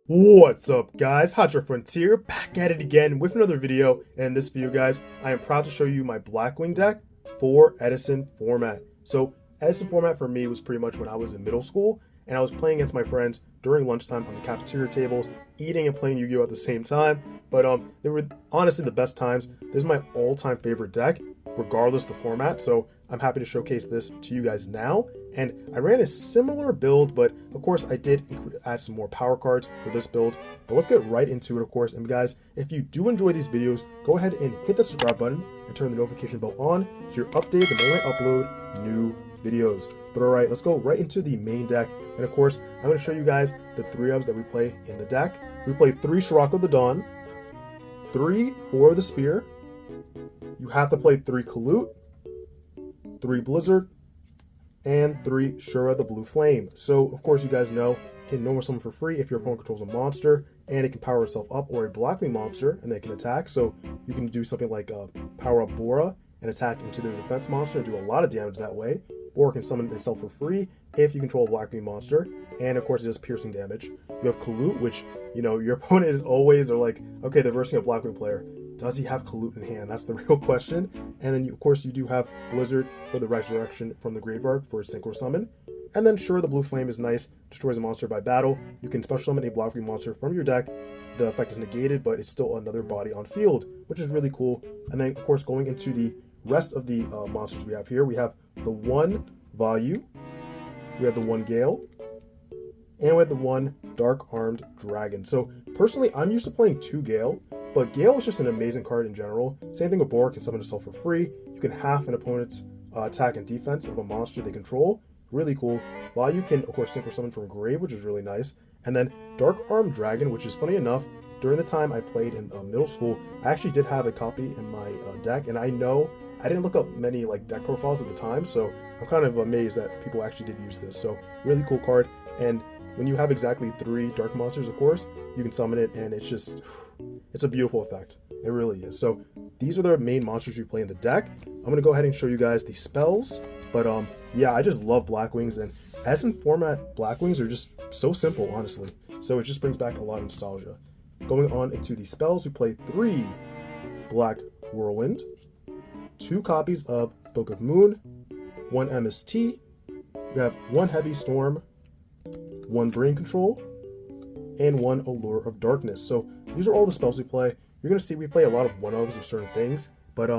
What's up, guys? HOTSHOTFRONTIER back at it again with another video. And in this video, guys, I am proud to show you my Blackwing deck for Edison format. So Edison format for me was pretty much when I was in middle school and I was playing against my friends during lunchtime on the cafeteria tables, eating and playing Yu-Gi-Oh at the same time. But they were honestly the best times. This is my all-time favorite deck, regardless of the format. So I'm happy to showcase this to you guys now. And I ran a similar build, but of course I did add some more power cards for this build. But let's get right into it, of course. And guys, if you do enjoy these videos, go ahead and hit the subscribe button and turn the notification bell on so you're updated the moment I upload new videos. But all right, let's go right into the main deck. And of course, I'm going to show you guys the 3-ofs that we play in the deck. We play 3 Scirocco the Dawn, 3 Aura of the Spear. You have to play 3 Kalute, 3 Blizzard, and 3 Shura the Blue Flame. So of course you guys know you can normal summon for free if your opponent controls a monster and it can power itself up, or a Blackwing monster and they can attack. So you can do something like power up Bora and attack into their defense monster and do a lot of damage that way, or it can summon itself for free if you control a Blackwing monster, and of course it does piercing damage. You have Kalute, which, you know, your opponent is always, or like, okay, they're versing a Blackwing player. Does he have Kalute in hand? That's the real question. And then, of course, you do have Blizzard for the resurrection from the graveyard for a synchro summon. And then, sure, the Blue Flame is nice. Destroys a monster by battle. You can special summon a Blackwing monster from your deck. The effect is negated, but it's still another body on field, which is really cool. And then, of course, going into the rest of the monsters we have here, we have the 1 Vayu, we have the 1 Gale, and we have the 1 Dark Armed Dragon. So, personally, I'm used to playing 2 Gale, but Gale is just an amazing card in general. Same thing with Bora, can summon itself for free. You can half an opponent's attack and defense of a monster they control. Really cool. Vayu can, of course, synchro summon from grave, which is really nice. And then Dark Armed Dragon, which is funny enough, during the time I played in middle school, I actually did have a copy in my deck, and I know I didn't look up many like deck profiles at the time, so I'm kind of amazed that people actually did use this. So really cool card. And when you have exactly 3 dark monsters, of course, you can summon it, and it's just, it's a beautiful effect. It really is. So these are the main monsters we play in the deck. I'm going to go ahead and show you guys the spells. But yeah, I just love Blackwings, and Edison format Blackwings are just so simple, honestly. So it just brings back a lot of nostalgia. Going on into the spells, we play 3 Black Whirlwind, 2 copies of Book of Moon, 1 MST, we have 1 Heavy Storm, 1 Brain Control, and 1 Allure of Darkness. So these are all the spells we play. You're going to see we play a lot of 1-ofs of certain things, but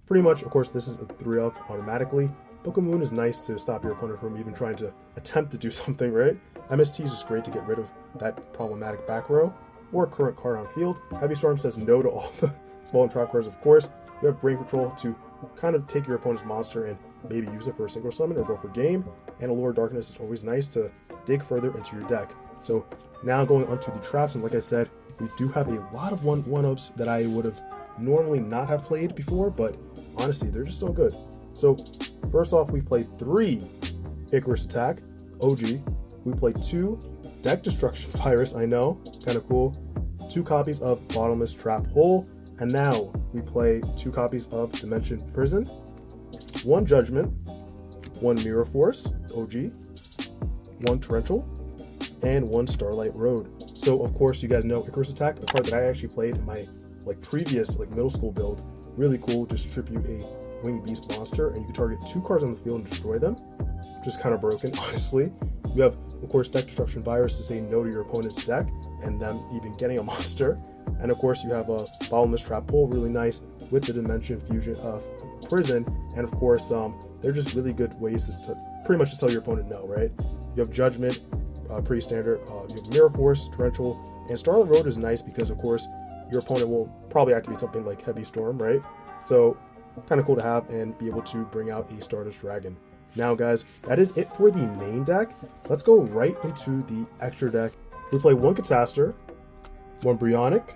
pretty much, of course, this is a 3-of automatically. Book of Moon is nice to stop your opponent from even trying to attempt to do something, right? MST is just great to get rid of that problematic back row or current card on field. Heavy Storm says no to all the small and trap cards, of course. You have Brain Control to kind of take your opponent's monster and maybe use it for a single summon or go for game. And Allure of Darkness is always nice to dig further into your deck. So now going onto the traps, and like I said, we do have a lot of 1-ofs that I would have normally not have played before, but honestly, they're just so good. So first off, we play 3 Icarus Attack, OG. We play 2 Deck Destruction Virus, I know, kind of cool. 2 copies of Bottomless Trap Hole. And now we play 2 copies of Dimension Prison, 1 Judgment, 1 Mirror Force, OG, 1 Torrential, and 1 Starlight Road. So of course you guys know Icarus Attack, a card that I actually played in my previous middle school build. Really cool, just tribute a Winged Beast monster, and you can target 2 cards on the field and destroy them. Just kind of broken, honestly. You have, of course, Deck Destruction Virus to say no to your opponent's deck and them even getting a monster. And of course you have a Bottomless Trap Hole, really nice, with the Dimension Fusion of Prison. And of course they're just really good ways to pretty much to tell your opponent no, right? You have Judgment, pretty standard. You have Mirror Force, Torrential, and Starlight Road is nice because of course your opponent will probably activate something like Heavy Storm, right? So kind of cool to have and be able to bring out a Stardust Dragon. Now guys, that is it for the main deck. Let's go right into the extra deck. We play 1 Catastor, 1 Bryonic,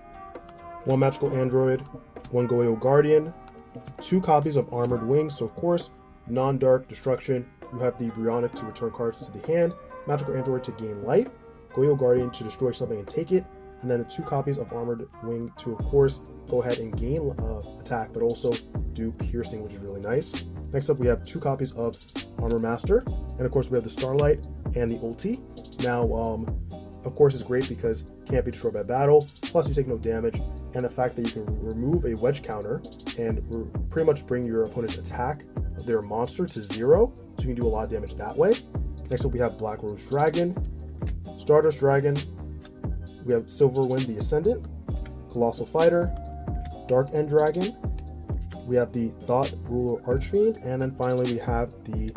1 Magical Android, 1 Goyo Guardian, 2 copies of Armored Wings. So of course, non-dark destruction. You have the Bryonic to return cards to the hand, Magical Android to gain life, Goyo Guardian to destroy something and take it, and then the 2 copies of Armored Wing to, of course, go ahead and gain attack, but also do piercing, which is really nice. Next up, we have 2 copies of Armor Master, and of course, we have the Starlight and the ulti. Now, of course, is great because it can't be destroyed by battle, plus you take no damage, and the fact that you can remove a wedge counter and pretty much bring your opponent's attack of their monster to 0, so you can do a lot of damage that way. Next up, we have Black Rose Dragon, Stardust Dragon, we have Silverwind the Ascendant, Colossal Fighter, Dark End Dragon, we have the Thought Ruler Archfiend, and then finally we have the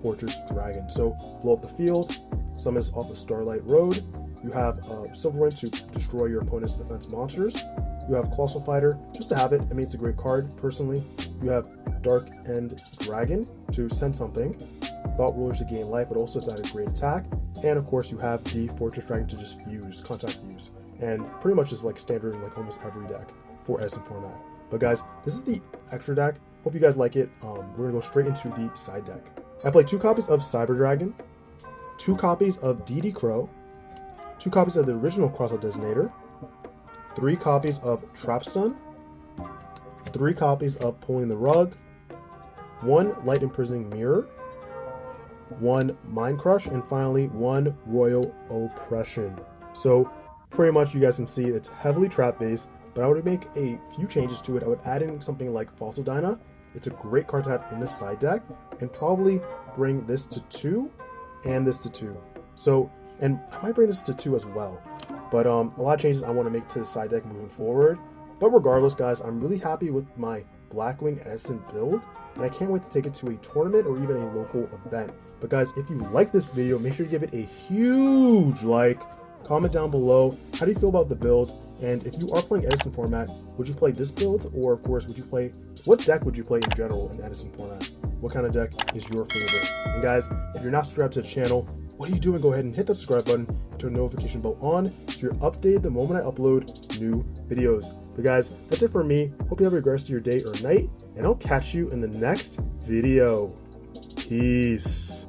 Fortress Dragon. So blow up the field, summon this off of Starlight Road. You have Silverwind to destroy your opponent's defense monsters. You have Colossal Fighter, just to have it. I mean, it's a great card, personally. You have Dark End Dragon to send something. Thought Ruler to gain life, but also to add a great attack. And of course, you have the Fortress Dragon to just fuse, contact fuse. And pretty much is like standard in like almost every deck for Edison format. But guys, this is the extra deck. Hope you guys like it. We're gonna go straight into the side deck. I played 2 copies of Cyber Dragon, 2 copies of DD Crow, 2 copies of the original Crossout Designator, 3 copies of Trap Stun, 3 copies of Pulling the Rug, 1 Light Imprisoning Mirror, 1 Mind Crush, and finally 1 Royal Oppression. So pretty much you guys can see it's heavily trap based, but I would make a few changes to it. I would add in something like Fossil Dyna. It's a great card to have in the side deck, and probably bring this to 2 and this to 2. So, and I might bring this to 2 as well. But a lot of changes I want to make to the side deck moving forward. But regardless, guys, I'm really happy with my Blackwing Edison build, and I can't wait to take it to a tournament or even a local event. But guys, if you like this video, make sure to give it a huge like. Comment down below, how do you feel about the build? And if you are playing Edison format, would you play this build? Or of course, what deck would you play in general in Edison format? What kind of deck is your favorite? And guys, if you're not subscribed to the channel, what are you doing? Go ahead and hit the subscribe button, turn the notification bell on, so you're updated the moment I upload new videos. But guys, that's it for me. Hope you have a great rest of your day or night, and I'll catch you in the next video. Peace.